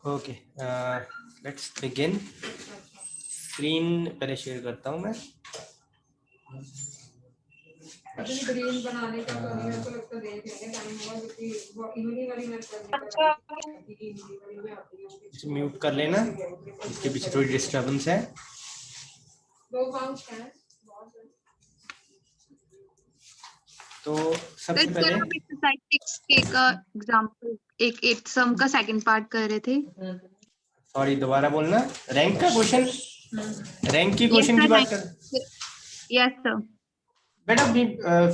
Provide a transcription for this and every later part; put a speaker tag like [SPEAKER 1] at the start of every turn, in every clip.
[SPEAKER 1] Okay, let's begin. Screen पहले share करता हूँ मैं।
[SPEAKER 2] ग्रीन बनाने का तो मेरे को लगता है देख लेंगे टाइम होगा, क्योंकि वो इमली वाली मैं करने का
[SPEAKER 3] अच्छा
[SPEAKER 2] इमली वाली में आती है।
[SPEAKER 1] म्यूट कर लेना, इसके पीछे थोड़ी डिस्टर्बेंस है।
[SPEAKER 2] दो पाउच है
[SPEAKER 1] तो
[SPEAKER 3] तो
[SPEAKER 1] सबसे
[SPEAKER 3] इसको
[SPEAKER 1] पहले
[SPEAKER 3] हम एक्सरसाइज 6K का एग्जांपल एक 8 सम का सेकंड पार्ट कर रहे थे।
[SPEAKER 1] सॉरी, दोबारा बोलना। रैंक का क्वेश्चन, रैंक की
[SPEAKER 3] यस
[SPEAKER 1] क्वेश्चन की
[SPEAKER 3] सर,
[SPEAKER 1] बात कर।
[SPEAKER 3] Yes sir.
[SPEAKER 1] बेटा भी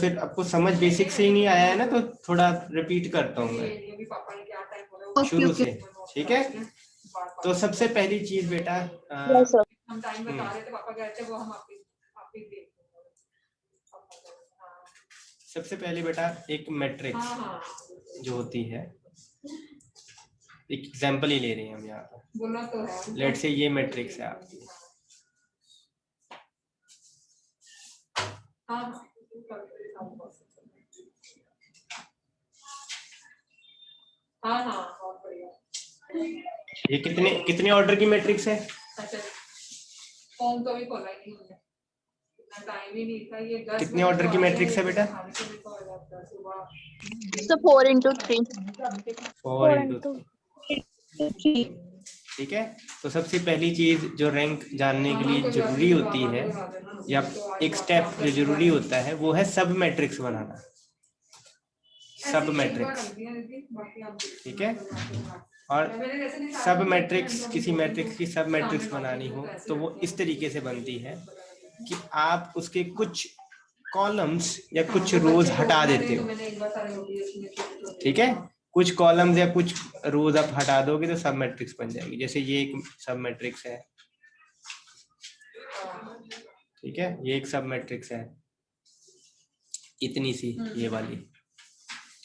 [SPEAKER 1] फिर आपको समझ बेसिक से ही नहीं आया है ना, तो थोड़ा रिपीट करता हूँ मैं
[SPEAKER 3] ओके
[SPEAKER 1] शुरू
[SPEAKER 3] ओके।
[SPEAKER 1] से, ठीक है। तो सबसे पहली चीज बेटा,
[SPEAKER 3] यस सर।
[SPEAKER 2] हम टाइम बता रहे थे, पापा कहते हैं वो हम आप ही देख
[SPEAKER 1] सबसे पहले बेटा एक मैट्रिक्स जो होती है, एक एग्जांपल ही ले रहे हैं हम यहाँ पर।
[SPEAKER 2] बोला तो है,
[SPEAKER 1] लेट्स से ये मैट्रिक्स है आपकी।
[SPEAKER 2] हाँ बहुत बढ़िया।
[SPEAKER 1] ये कितने कितने ऑर्डर की मैट्रिक्स है?
[SPEAKER 2] अच्छा, फॉर्म तो भी खोला ही नहीं है, टाइम ही नहीं था। ये 10
[SPEAKER 1] कितने ऑर्डर की मैट्रिक्स है बेटा?
[SPEAKER 3] सो 4 into 3।
[SPEAKER 1] 4 into 3, ठीक है। तो सबसे पहली चीज जो रैंक जानने के लिए जरूरी होती है, या एक स्टेप जो जरूरी होता है, वो है सब मैट्रिक्स बनाना। सब मैट्रिक्स, ठीक है। और सब मैट्रिक्स, किसी मैट्रिक्स की सब मैट्रिक्स बनानी हो तो वो इस तरीके से बनती है कि आप उसके कुछ कॉलम्स या कुछ रोज हटा देते हो, ठीक है। कुछ कॉलम्स या कुछ रोज आप हटा दोगे तो सब मैट्रिक्स बन जाएगी। जैसे ये एक सब मैट्रिक्स है, ठीक है। ये एक सब मैट्रिक्स है, इतनी सी ये वाली,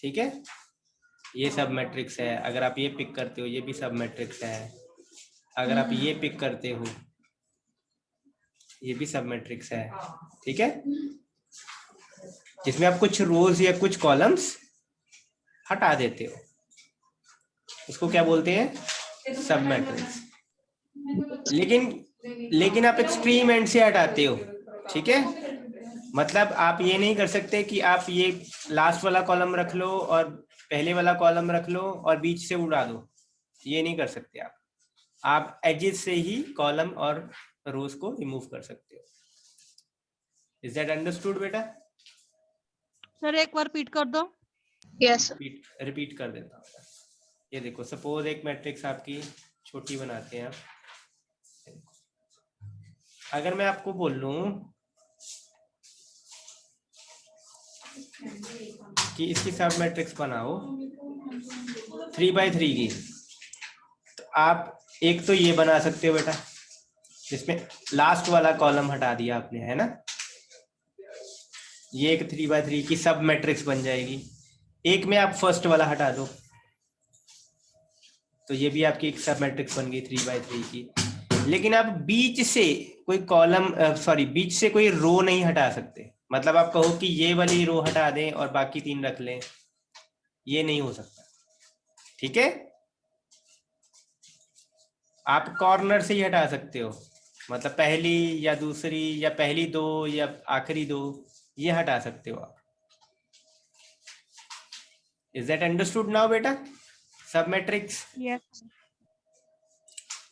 [SPEAKER 1] ठीक है। ये सब मैट्रिक्स है। अगर आप ये पिक करते हो, ये भी सब मैट्रिक्स है। अगर आप ये पिक करते हो, ये भी सब मैट्रिक्स है, ठीक है। जिसमें आप कुछ रोज या कुछ कॉलम्स हटा देते हो, उसको क्या बोलते हैं? सब मैट्रिक्स। लेकिन आप एक्सट्रीम एंड से हटाते हो, ठीक है। मतलब आप ये नहीं कर सकते कि आप ये लास्ट वाला कॉलम रख लो और पहले वाला कॉलम रख लो और बीच से उड़ा दो, ये नहीं कर सकते आप एजेस से ही कॉलम और रोज को रिमूव कर सकते हो। इज दैट अंडरस्टूड बेटा?
[SPEAKER 4] सर एक बार रिपीट कर दो।
[SPEAKER 3] यस
[SPEAKER 1] रिपीट कर देता हूँ। ये देखो, सपोज एक मैट्रिक्स आपकी छोटी बनाते हैं आप। अगर मैं आपको बोल लूं कि इसकी सब मैट्रिक्स बनाओ 3x3 की, तो आप एक तो ये बना सकते हो बेटा, जिसमें लास्ट वाला कॉलम हटा दिया आपने, है ना। ये एक 3x3 की सब मैट्रिक्स बन जाएगी। एक में आप फर्स्ट वाला हटा दो, तो ये भी आपकी एक सब मैट्रिक्स बन गई 3x3 की। लेकिन आप बीच से कोई कॉलम, बीच से कोई रो नहीं हटा सकते। मतलब आप कहो कि ये वाली रो हटा दें और बाकी 3 रख लें, ये नहीं हो सकता, ठीक है। आप कॉर्नर से ही हटा सकते हो, मतलब पहली या दूसरी या पहली 2 या आखिरी 2, ये हटा सकते हो आप। इज दैट अंडरस्टूड नाउ बेटा? सब मैट्रिक्स,
[SPEAKER 4] यस।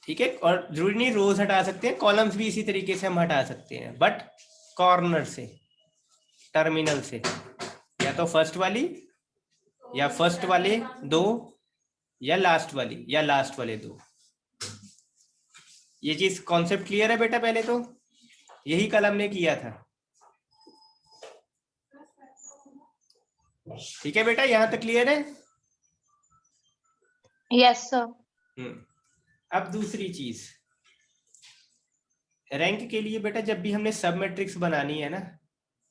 [SPEAKER 1] ठीक है। और जरूरी नहीं रोज हटा सकते हैं, कॉलम्स भी इसी तरीके से हम हटा सकते हैं, बट कॉर्नर से, टर्मिनल से, या तो फर्स्ट वाली या फर्स्ट वाले 2 या लास्ट वाली या लास्ट वाले 2। ये चीज कॉन्सेप्ट क्लियर है बेटा? पहले तो यही कल हमने किया था, ठीक है बेटा, यहां तक क्लियर है?
[SPEAKER 3] Yes sir.
[SPEAKER 1] अब दूसरी चीज, रैंक के लिए बेटा जब भी हमने सब मैट्रिक्स बनानी है ना,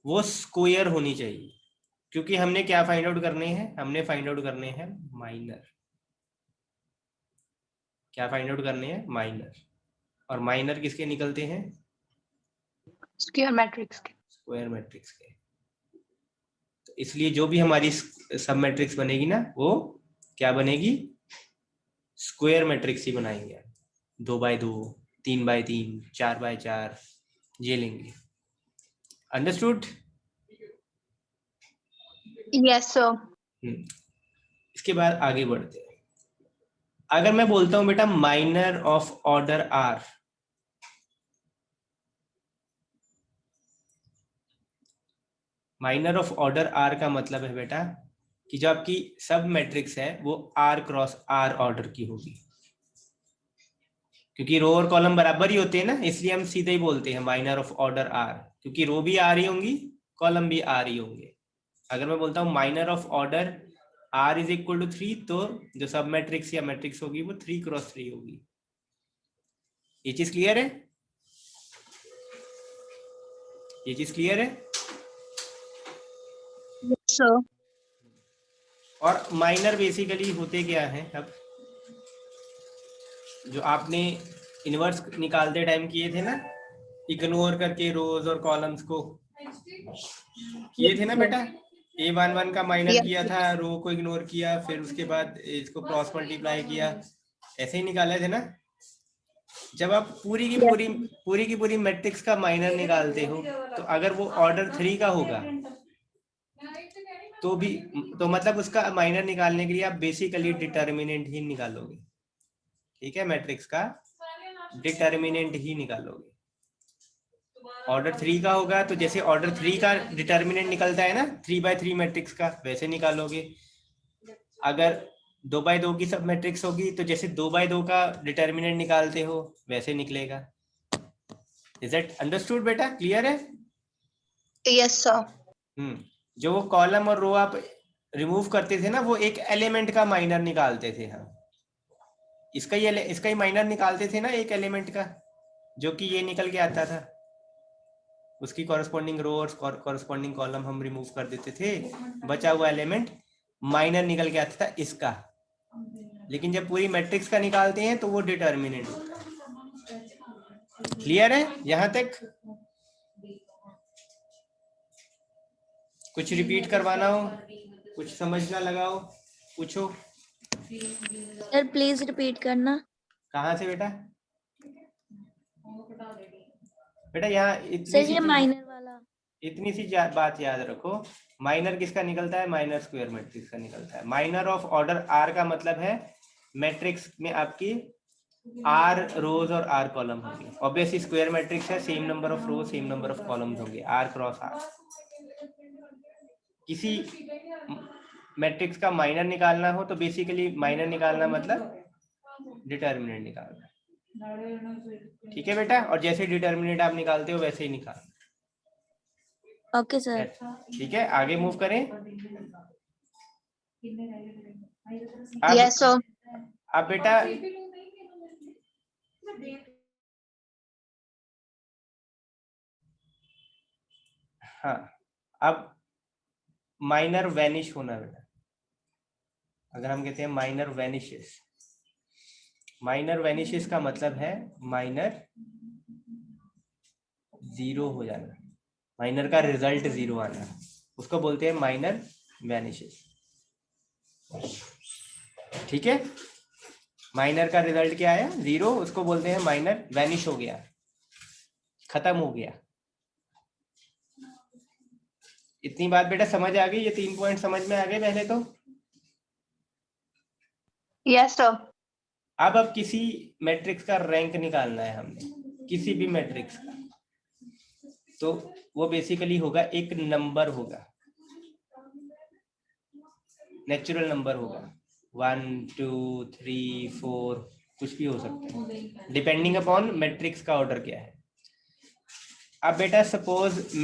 [SPEAKER 1] वो स्क्वायर होनी चाहिए। क्योंकि हमने क्या फाइंड आउट करने हैं? हमने फाइंड आउट करने हैं माइनर। क्या फाइंड आउट करने हैं? माइनर। और माइनर किसके निकलते हैं?
[SPEAKER 3] स्क्वायर मैट्रिक्स के।
[SPEAKER 1] स्क्वायर मैट्रिक्स के। तो इसलिए जो भी हमारी सब मैट्रिक्स बनेगी ना, वो क्या बनेगी? स्क्वायर मैट्रिक्स ही बनाएंगे, 2x2, 3x3, 4x4, ये लेंगे। अंडरस्टूड?
[SPEAKER 3] Yes, sir.
[SPEAKER 1] इसके बाद आगे बढ़ते हैं। अगर मैं बोलता हूं बेटा minor of order R, minor of order R का मतलब है बेटा कि जो आपकी सब मैट्रिक्स है वो आर क्रॉस आर ऑर्डर की होगी, क्योंकि रो और कॉलम बराबर ही होते हैं ना, इसलिए हम सीधे ही बोलते हैं माइनर ऑफ ऑर्डर आर, क्योंकि रो भी आ रही होंगी, कॉलम भी आ रही होंगे। अगर मैं बोलता हूँ minor of order R is equal to 3, तो जो सब मैट्रिक्स या मैट्रिक्स होगी वो 3 क्रॉस 3 होगी। ये चीज क्लियर है? ये चीज क्लियर है?
[SPEAKER 3] Yes, sir.
[SPEAKER 1] और माइनर बेसिकली होते क्या है, अब जो आपने इनवर्स निकालते टाइम किए थे ना, इग्नोर करके रोज और कॉलम्स को किए थे ना बेटा, A11 का माइनर
[SPEAKER 3] Yes.
[SPEAKER 1] किया था, रो को इग्नोर किया, फिर उसके बाद इसको क्रॉस मल्टीप्लाई किया, ऐसे ही निकाले थे ना। जब आप पूरी की पूरी मैट्रिक्स का माइनर निकालते हो, तो अगर वो ऑर्डर 3 का होगा तो भी, तो मतलब उसका माइनर निकालने के लिए आप बेसिकली डिटर्मिनेंट ही निकालोगे, ठीक है, मैट्रिक्स का डिटर्मिनेंट ही निकालोगे। ऑर्डर 3 का होगा तो जैसे ऑर्डर 3 का डिटर्मिनेंट निकलता है ना 3x3 मैट्रिक्स का, वैसे निकालोगे। अगर 2x2 की सब मैट्रिक्स होगी तो जैसे 2x2 का डिटर्मिनेंट निकालते हो वैसे निकलेगा। इज इट अंडरस्टूड बेटा? क्लियर है?
[SPEAKER 3] Yes, sir.
[SPEAKER 1] जो वो कॉलम और रो आप रिमूव करते थे ना, वो एक एलिमेंट का माइनर निकालते थे हम, इसका ही माइनर निकालते थे ना एक एलिमेंट का, जो कि ये निकल के आता था, उसकी कॉरेस्पॉन्डिंग रो और कॉरेस्पॉन्डिंग कॉलम हम रिमूव कर देते थे, बचा हुआ एलिमेंट माइनर निकल के आता था इसका। लेकिन जब पूरी मैट्रिक्स का निकालते हैं तो वो डिटर्मिनेंट होता है। क्लियर है यहां तक? कुछ रिपीट करवाना हो, कुछ समझना लगाओ, पूछो।
[SPEAKER 5] सर प्लीज रिपीट करना।
[SPEAKER 1] कहाँ से बेटा? बेटा यहाँ
[SPEAKER 5] सर ये माइनर वाला।
[SPEAKER 1] इतनी सी बात याद रखो, माइनर किसका निकलता है? माइनर स्क्वायर मैट्रिक्स का निकलता है। माइनर ऑफ ऑर्डर आर का मतलब है मैट्रिक्स में आपकी आर रोज और आर कॉलम होंगे। ऑब्वियसली स्क्वायर मैट्रिक्स है, same number of rose same number of columns होंगे, आर क्रॉस आर। किसी मैट्रिक्स का माइनर निकालना हो तो बेसिकली माइनर निकालना मतलब डिटर्मिनेंट निकालना, ठीक है बेटा? और जैसे डिटर्मिनेंट आप निकालते हो वैसे ही निकालना।
[SPEAKER 5] Okay sir.
[SPEAKER 1] ठीक है, आगे मूव करें।
[SPEAKER 3] Yes, sir.
[SPEAKER 1] अब बेटा हाँ, अब माइनर वैनिश होना बेटा, अगर हम कहते हैं माइनर वैनिशेस, माइनर वैनिशेस का मतलब है माइनर जीरो हो जाना, माइनर का रिजल्ट जीरो आना, उसको बोलते हैं माइनर वैनिशेस। ठीक है, माइनर का रिजल्ट क्या आया? जीरो, उसको बोलते हैं माइनर वैनिश हो गया, खत्म हो गया। इतनी बात बेटा समझ आ गई? ये 3 पॉइंट समझ में आ गए पहले तो?
[SPEAKER 3] Yes, sir.
[SPEAKER 1] अब किसी मैट्रिक्स का रैंक निकालना है हमने, किसी भी मैट्रिक्स का, तो वो बेसिकली होगा एक नंबर होगा, नेचुरल नंबर होगा, 1 2 3 4 कुछ भी हो सकता है, डिपेंडिंग अपॉन मैट्रिक्स का ऑर्डर क्या है। अब बेटा सपोज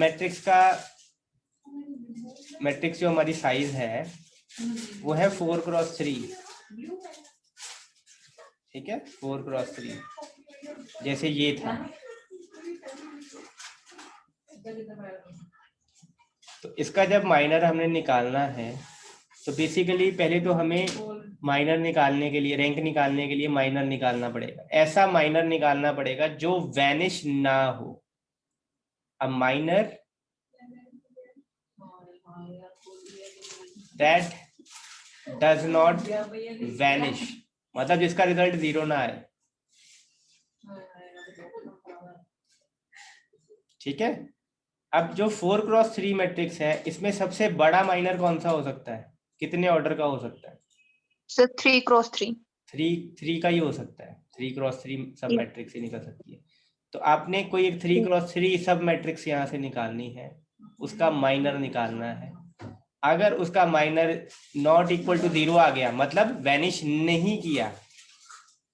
[SPEAKER 1] मैट्रिक्स जो हमारी साइज है वो है 4x3, ठीक है, 4x3, जैसे ये था। तो इसका जब माइनर हमने निकालना है तो बेसिकली पहले तो हमें माइनर निकालने के लिए, रैंक निकालने के लिए माइनर निकालना पड़ेगा, ऐसा माइनर निकालना पड़ेगा जो वैनिश ना हो। अब minor that does not vanish, मतलब जिसका रिजल्ट 0 ना आए। ठीक है, अब जो 4x3 मैट्रिक्स है इसमें सबसे बड़ा माइनर कौन सा हो सकता है, कितने ऑर्डर का हो सकता है?
[SPEAKER 3] Sir 3x3।
[SPEAKER 1] 3 का ही हो सकता है, 3x3 सब मैट्रिक्स ही निकल सकती है। तो आपने कोई एक 3x3 सब मैट्रिक्स यहाँ से निकालनी है, उसका माइनर निकालना है। अगर उसका माइनर नॉट इक्वल टू 0 आ गया, मतलब वैनिश नहीं किया,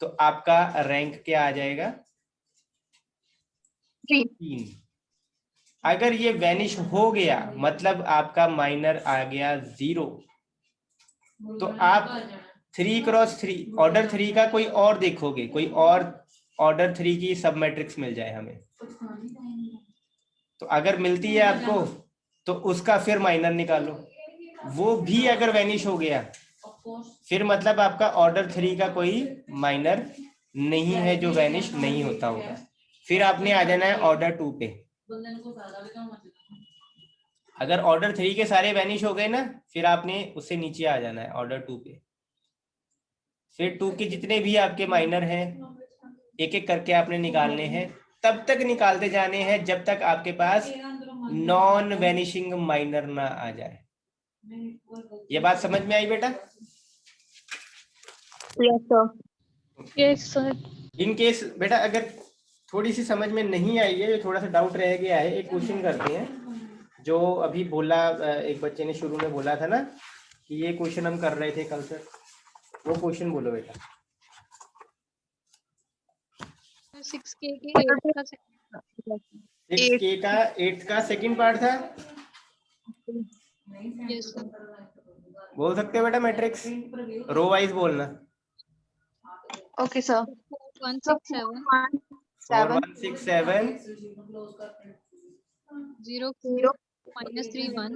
[SPEAKER 1] तो आपका रैंक क्या आ जाएगा? 3। अगर ये वैनिश हो गया, मतलब आपका माइनर आ गया 0, तो आप 3x3 ऑर्डर 3 का कोई और देखोगे, कोई और ऑर्डर 3 की सब मैट्रिक्स मिल जाए हमें, तो अगर मिलती है आपको तो उसका फिर माइनर निकालो। वो भी अगर वैनिश हो गया, फिर मतलब आपका ऑर्डर 3 का कोई माइनर नहीं है जो वैनिश नहीं होता होगा। फिर आपने आ जाना है ऑर्डर 2 पे। अगर ऑर्डर 3 के सारे वैनिश हो गए ना, फिर आपने उससे नीचे आ जाना है ऑर्डर 2 पे। फिर 2 के जितने भी आपके माइनर हैं एक एक करके आपने निकालने हैं, तब तक निकालते जाने हैं जब तक आपके पास नॉन वैनिशिंग माइनर ना आ जाए। ये बात समझ में आई बेटा?
[SPEAKER 3] Yes sir.
[SPEAKER 4] Yes sir.
[SPEAKER 1] In case बेटा अगर थोड़ी सी समझ में नहीं आई है, थोड़ा सा डाउट रह गया है, एक क्वेश्चन करते हैं जो अभी बोला, एक बच्चे ने शुरू में बोला था ना कि ये क्वेश्चन हम कर रहे थे कल सर, वो क्वेश्चन बोलो बेटा।
[SPEAKER 4] 6K के 8 का
[SPEAKER 1] 6K का 8 का सेकंड पार्ट था,
[SPEAKER 4] यस सर।
[SPEAKER 1] बोल सकते हो बेटा मैट्रिक्स, रो वाइज बोलना।
[SPEAKER 3] Okay sir.
[SPEAKER 4] 4167
[SPEAKER 1] 4167
[SPEAKER 4] 04 -31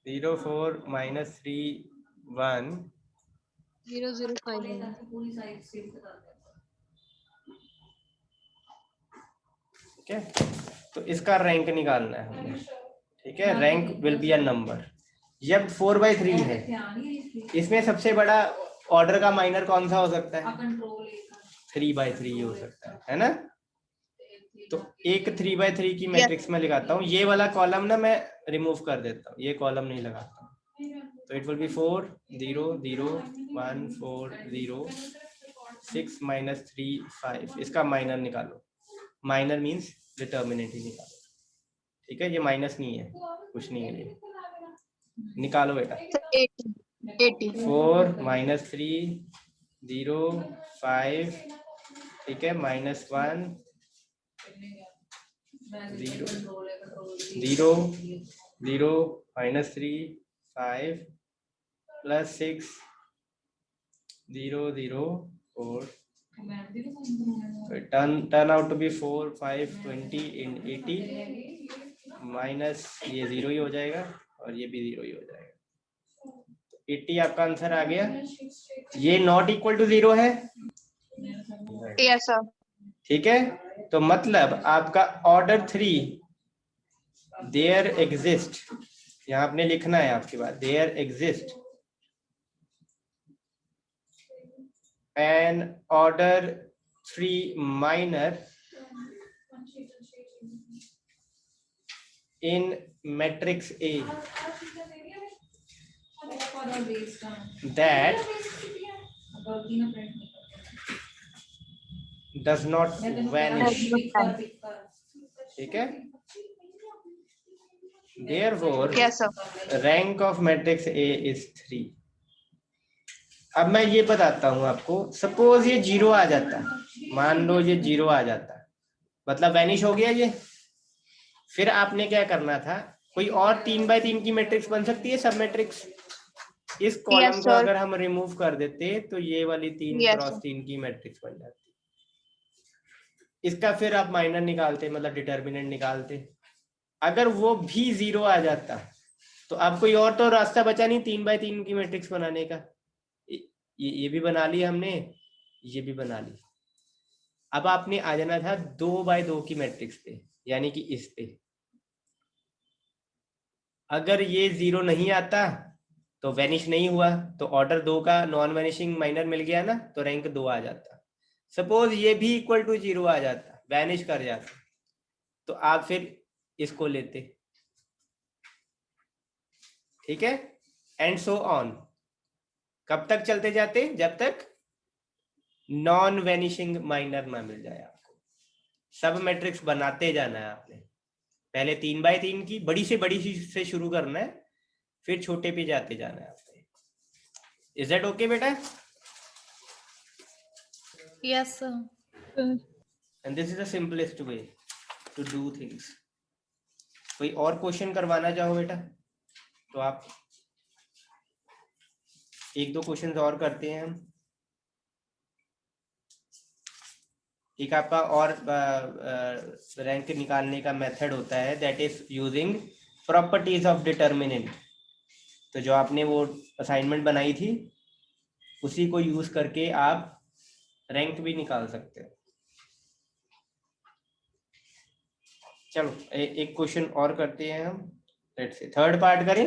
[SPEAKER 1] 04 -31
[SPEAKER 4] 0051।
[SPEAKER 1] ठीक है, तो इसका रैंक निकालना है हमें। ठीक है, rank will be a number. जब 4/3 है, इसमें सबसे बड़ा ऑर्डर का माइनर कौन सा हो सकता है? 3/3 हो सकता है ना? तो एक 3/3 की मैट्रिक्स में लगाता हूँ, ये वाला कॉलम ना मैं रिमूव कर देता हूँ, ये कॉलम नहीं लगाता हूँ। तो इट विल बी 4 0 0 1 4 0 6 -3 5। इसका माइनर निकालो, माइनर मीन्स डिटर्मिनेंट ही निकालो। ठीक है, ये माइनस नहीं है, कुछ नहीं है, ये निकालो बेटा।
[SPEAKER 3] 80
[SPEAKER 1] 4 -3 0 5, ठीक है, -1 0 0 0 -3 5 +6 0 0 4, turn out to be 4 5 20 in 80 minus ये 0 ही हो जाएगा और ये भी 0 ही हो जाएगा। 80 आपका आंसर आ गया। ये नॉट इक्वल टू 0 है,
[SPEAKER 3] यस सर।
[SPEAKER 1] ठीक है, तो मतलब आपका ऑर्डर 3 देयर एग्जिस्ट, यहाँ आपने लिखना है आपके बाद there exist an order 3 minor in matrix A that does not vanish। ठीक है, therefore
[SPEAKER 3] yes sir.
[SPEAKER 1] rank of matrix A is 3। अब मैं ये बताता हूं आपको, सपोज ये 0 आ जाता, मान लो ये 0 आ जाता, मतलब वैनिश हो गया ये। फिर आपने क्या करना था, कोई और 3/3 की मैट्रिक्स बन सकती है, सब मैट्रिक्स। इस कॉलम को अगर हम रिमूव कर देते तो ये वाली 3x3 की मैट्रिक्स बन जाती। इसका फिर आप माइनर निकालते, मतलब डिटर्मिनेंट निकालते। अगर वो भी 0 आ जाता तो आप कोई और तो रास्ता बचा नहीं 3/3 की मैट्रिक्स बनाने का। ये भी बना ली हमने, ये भी बना ली। अब आपने आ जाना था 2/2 की मैट्रिक्स पे, यानी कि इस पे। अगर ये 0 नहीं आता तो वैनिश नहीं हुआ तो ऑर्डर 2 का नॉन वैनिशिंग माइनर मिल गया ना, तो रैंक 2 आ जाता। सपोज ये भी इक्वल टू 0 आ जाता, वैनिश कर जाता, तो आप फिर इसको लेते, ठीक है, एंड सो ऑन। कब तक चलते जाते? जब तक नॉन वैनिशिंग माइनर ना मिल जाए आपको। सब मैट्रिक्स बनाते जाना है आपने, पहले 3 बाय 3 की बड़ी से बड़ी चीज से शुरू करना है, फिर छोटे पे जाते जाना है आपने। इज दैट ओके बेटा?
[SPEAKER 4] Yes, sir.
[SPEAKER 1] And this is the simplest way to do things. कोई और क्वेश्चन करवाना चाहो बेटा तो आप 1-2 क्वेश्चन और करते हैं हम। एक आपका और रैंक निकालने का मेथड होता है, that is using properties of determinant. तो जो आपने वो असाइनमेंट बनाई थी उसी को यूज करके आप रैंक भी निकाल सकते हो। चलो एक क्वेश्चन और करते हैं हम। लेट्स से थर्ड पार्ट करें,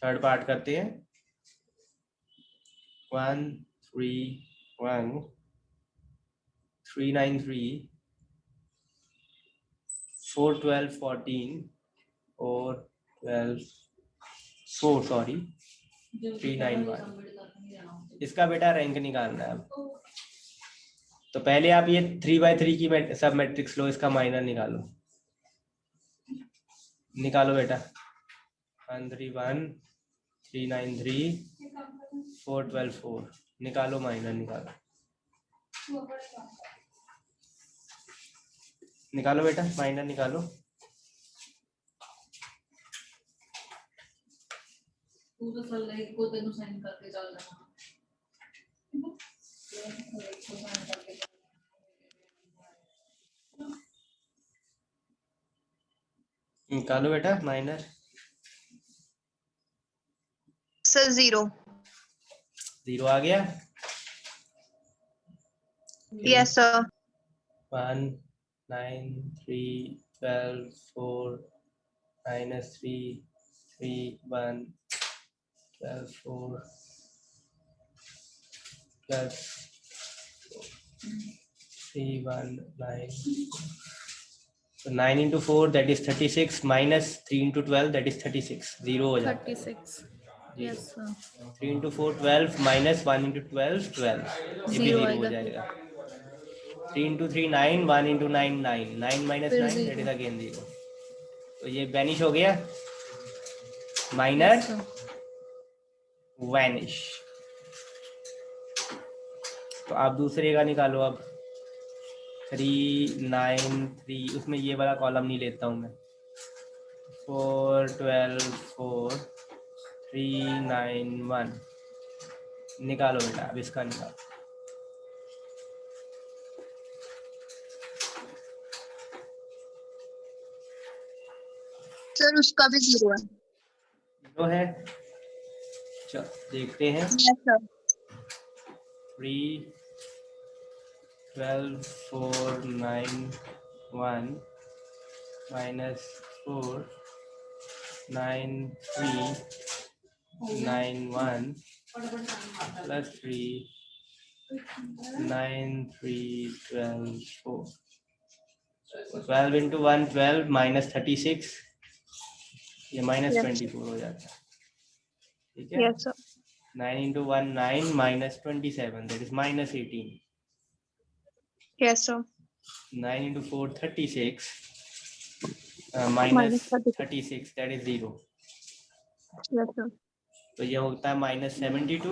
[SPEAKER 1] थर्ड पार्ट करते हैं। 1 3 1 3 9 3 4 12 14 4 12 4 सॉरी 3 9 1। इसका बेटा रैंक निकालना है अब। तो पहले आप ये 3 बाय 3 की सब मैट्रिक्स लो, इसका माइनर निकालो। निकालो बेटा। 1 3 1 3 9 3 4 12 4। निकालो माइनर, निकालो निकालो बेटा, माइनर निकालो।
[SPEAKER 2] तू तो चल रही को तेनु साइन करके चल रहा।
[SPEAKER 1] निकालो बेटा माइनर।
[SPEAKER 3] सर 0।
[SPEAKER 1] 0 आ गया।
[SPEAKER 3] Yes sir.
[SPEAKER 1] 1 9 3 12 4 -3 3 1 12 4 plus 3 1 9। So 9 into 4 that is 36 minus 3 into 12 that is 36। 0 हो जाता है।
[SPEAKER 4] 36. Yes, sir.
[SPEAKER 1] 3 into 4 12 minus 1 into 12 12। ये भी 0 हो जाएगा। 3 into 3 9 1 into 9 9 9 minus 9 that is again 0। तो ये वैनिश हो गया, माइनर
[SPEAKER 4] Yes, sir.
[SPEAKER 1] वैनिश। तो आप दूसरे का निकालो अब। 3 9 3, उसमें ये वाला कॉलम नहीं लेता हूँ मैं। 4 12 4 3 9 1। निकालो बेटा अब इसका निकालो।
[SPEAKER 3] सर उसका भी 0 है।
[SPEAKER 1] 0 है। चलो देखते हैं।
[SPEAKER 3] Yes sir.
[SPEAKER 1] 3 12 4 9 1 minus 4 9 3 9 1 plus 3 9 3 12 4। 12 into 1 12 minus 36, ये minus 24 हो जाता है, ठीक है।
[SPEAKER 3] Yes sir.
[SPEAKER 1] 9 into 1 9 minus 27 that is minus 18।
[SPEAKER 3] Yes sir.
[SPEAKER 1] 9 into 4 36 minus 36 that is 0।
[SPEAKER 3] Yes sir.
[SPEAKER 1] तो ये होता है minus 72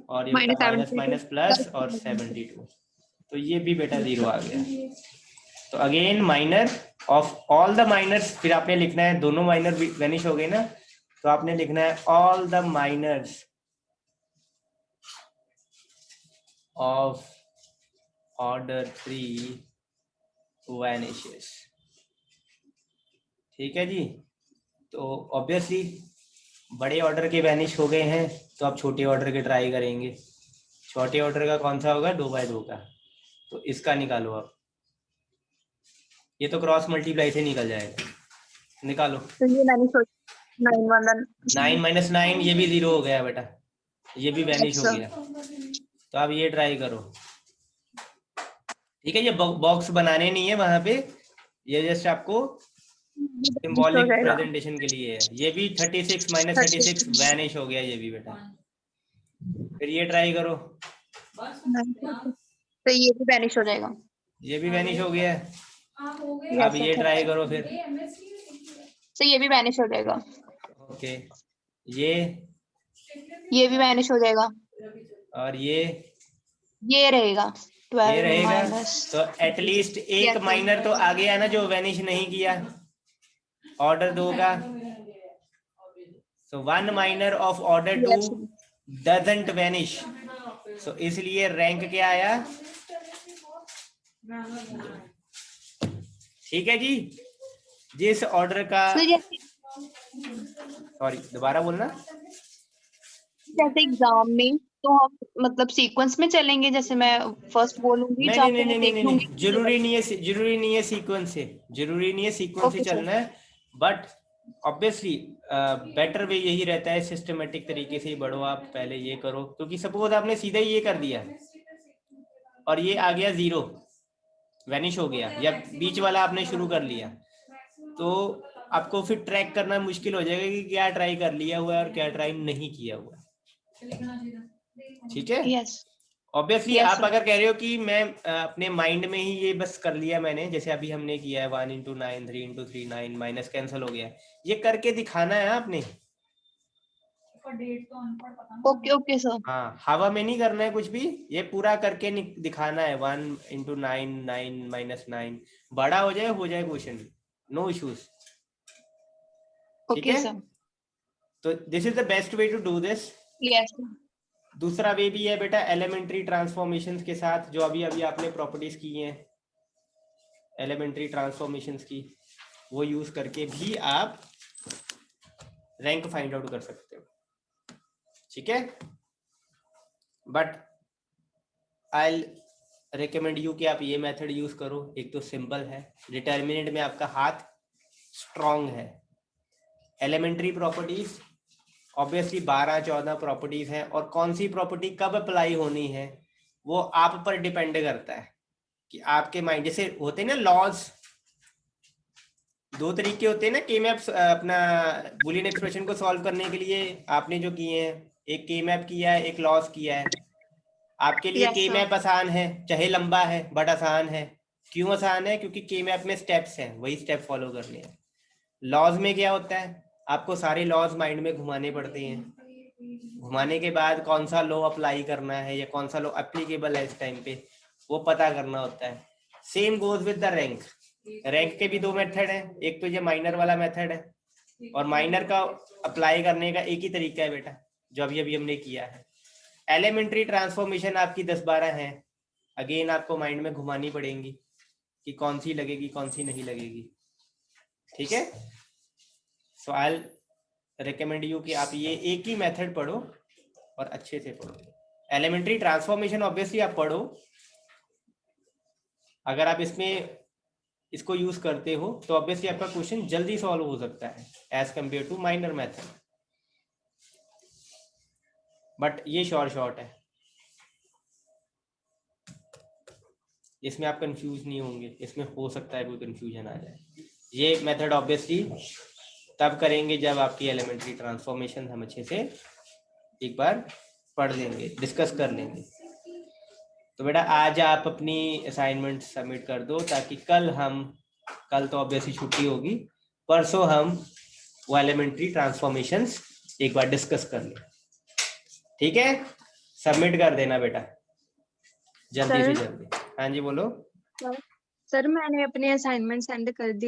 [SPEAKER 1] और ये
[SPEAKER 3] Minus
[SPEAKER 1] होता है माइनस
[SPEAKER 3] 72
[SPEAKER 1] माइनस प्लस और 72। तो ये भी बेटा 0 आ गया। तो again minor of all the minors, फिर आपने लिखना है, दोनों माइनर वेनिश हो गए ना, तो आपने लिखना है all the minors of order 3 vanishes. ठीक है जी। तो ऑब्वियसली बड़े ऑर्डर के वैनिश हो गए हैं, तो आप छोटे ऑर्डर के ट्राई करेंगे। छोटे ऑर्डर का कौन सा होगा? 2 बाय 2 का। तो इसका निकालो आप। ये तो क्रॉस मल्टीप्लाई से निकल जाएगा। निकालो।
[SPEAKER 3] तो ये मैंने सोचा 9 वाला
[SPEAKER 1] 9 माइनस 9 ये भी 0 हो गया बेटा, ये भी वैनिश हो
[SPEAKER 3] अच्छा।
[SPEAKER 1] गया। तो अब ये ट्राई करो, ठीक है। ये बॉक्स बनाने नहीं है वहां पे, ये जस्ट आपको
[SPEAKER 3] हो
[SPEAKER 1] सिंबॉलिक
[SPEAKER 3] जाएगा।
[SPEAKER 1] प्रेजेंटेशन के लिए है। ये भी 36 माइनस 36 वैनिश हो गया ये भी बेटा। फिर ये ट्राई करो,
[SPEAKER 3] तो ये भी वैनिश हो जाएगा।
[SPEAKER 1] ये भी वैनिश हो गया है।
[SPEAKER 2] हाँ हो गए।
[SPEAKER 1] अब ये ट्राई करो फिर,
[SPEAKER 3] तो ये भी वैनिश हो जाएगा।
[SPEAKER 1] ओके।
[SPEAKER 3] ये भी वैनिश हो जाएगा।
[SPEAKER 1] और
[SPEAKER 3] ये रहेगा
[SPEAKER 1] ये
[SPEAKER 3] 12
[SPEAKER 1] रहेगा।
[SPEAKER 3] माइनस।
[SPEAKER 1] तो एटलीस्ट एक
[SPEAKER 3] Yes, sir.
[SPEAKER 1] माइनर तो आ गया ना जो वैनिश नहीं किया, ऑर्डर 2 का। So 1 minor of order 2
[SPEAKER 3] Yes.
[SPEAKER 1] Doesn't vanish. So इसलिए रैंक क्या आया, ठीक है जी। जिस ऑर्डर का,
[SPEAKER 3] तो
[SPEAKER 1] सॉरी दोबारा बोलना।
[SPEAKER 3] जैसे एग्जाम में तो हम मतलब सीक्वेंस में चलेंगे, जैसे मैं फर्स्ट बोलूंगी
[SPEAKER 1] नहीं
[SPEAKER 3] या
[SPEAKER 1] नहीं
[SPEAKER 3] फिर
[SPEAKER 1] नहीं नहीं
[SPEAKER 3] देख
[SPEAKER 1] नहीं
[SPEAKER 3] लूंगी।
[SPEAKER 1] नहीं, जरूरी नहीं है, जरूरी नहीं है सीक्वेंस से, जरूरी नहीं है सीक्वेंस से
[SPEAKER 3] Okay, sir.
[SPEAKER 1] चलना है। बट ऑब्वियसली बेटर वे यही रहता है, सिस्टमेटिक तरीके से ही बढ़ो आप। पहले ये करो, क्योंकि सपोज आपने सीधा ही ये कर दिया और ये आ गया 0 वैनिश हो गया, या बीच वाला आपने शुरू कर लिया, तो आपको फिर ट्रैक करना मुश्किल हो जाएगा कि क्या ट्राई कर लिया हुआ है और क्या ट्राई नहीं किया हुआ है, ठीक है।
[SPEAKER 3] यस।
[SPEAKER 1] ऑब्वियसली
[SPEAKER 3] Yes,
[SPEAKER 1] आप
[SPEAKER 3] sir.
[SPEAKER 1] अगर कह रहे हो कि मैं अपने माइंड में ही ये बस कर लिया मैंने, जैसे अभी हमने किया है 1 into 9 3 into 3 9 माइनस कैंसिल हो गया, ये करके दिखाना है आपने।
[SPEAKER 3] Okay okay sir.
[SPEAKER 1] हाँ, हवा में नहीं करना है कुछ भी, ये पूरा करके दिखाना है। 1 into 9 9 माइनस 9, बड़ा हो जाए क्वेश्चन, नो इश्यूज, ठीक
[SPEAKER 3] ओके
[SPEAKER 1] है।
[SPEAKER 3] सर।
[SPEAKER 1] तो this is the best way to do this.
[SPEAKER 3] Yes.
[SPEAKER 1] दूसरा वे भी है बेटा एलिमेंट्री ट्रांसफॉर्मेशंस के साथ, जो अभी अभी आपने प्रॉपर्टीज की हैं एलिमेंट्री ट्रांसफॉर्मेशंस की, वो यूज करके भी आप रैंक फाइंड आउट कर सकते हो, ठीक है। बट आई रिकमेंड यू कि आप ये मेथड यूज करो। एक तो सिंपल है, डिटर्मिनेंट में आपका हाथ स्ट्रॉन्ग है। एलिमेंट्री प्रॉपर्टीज ऑब्वियसली 12-14 प्रॉपर्टीज हैं, और कौन सी प्रॉपर्टी कब अप्लाई होनी है वो आप पर डिपेंड करता है कि आपके माइंड, जैसे होते हैं ना लॉज, 2 तरीके होते हैं ना के मैप अपना बुलियन एक्सप्रेशन को सॉल्व करने के लिए आपने जो किए हैं, एक के मैप किया है, एक लॉस किया है। आपके लिए
[SPEAKER 3] Yes,
[SPEAKER 1] के
[SPEAKER 3] sir.
[SPEAKER 1] मैप आसान है, चाहे लंबा है बट आसान है। क्यों आसान है? क्योंकि के मैप में स्टेप्स हैं, वही स्टेप फॉलो करने हैं। लॉज में क्या होता है, आपको सारे लॉज माइंड में घुमाने पड़ते हैं, घुमाने के बाद कौन सा लॉ अप्लाई करना है या कौन सा लॉ एप्लीकेबल है इस टाइम पे, वो पता करना होता है। Same goes with the rank. Rank के भी 2 मेथड हैं, एक तो ये माइनर वाला मेथड है, और माइनर का अप्लाई करने का एक ही तरीका है बेटा, जो अभी अभी हमने किया है। एलिमेंट्री ट्रांसफॉर्मेशन आपकी 10-12 है, अगेन आपको माइंड में घुमानी पड़ेंगी कि कौन सी लगेगी कौन सी नहीं लगेगी, ठीक है। सो आई रिकमेंड यू कि आप ये एक ही मेथड पढ़ो और अच्छे से पढ़ो। एलिमेंट्री ट्रांसफॉर्मेशन ऑब्वियसली आप पढ़ो, अगर आप इसको यूज करते हो तो ऑब्वियसली आपका क्वेश्चन जल्दी सॉल्व हो सकता है as compare to minor method. But ये शॉर्ट है, इसमें आप कंफ्यूज नहीं होंगे, इसमें हो सकता है कोई कंफ्यूजन आ जाए। ये मेथड ऑब्वियसली तब करेंगे जब आपकी एलिमेंट्री ट्रांसफॉर्मेशन हम अच्छे से एक बार पढ़ लेंगे, डिस्कस कर लेंगे। तो बेटा आज आप अपनी असाइनमेंट सबमिट कर दो, ताकि कल तो ऑब्वियसली छुट्टी होगी, परसों हम वो एलिमेंट्री ट्रांसफॉर्मेशंस एक बार डिस्कस कर लें, ठीक है। सबमिट कर देना बेटा जल्दी से जल्दी। हाँ जी बोलो।
[SPEAKER 6] सर मैंने अपनी असाइनमेंट सेंड कर दी।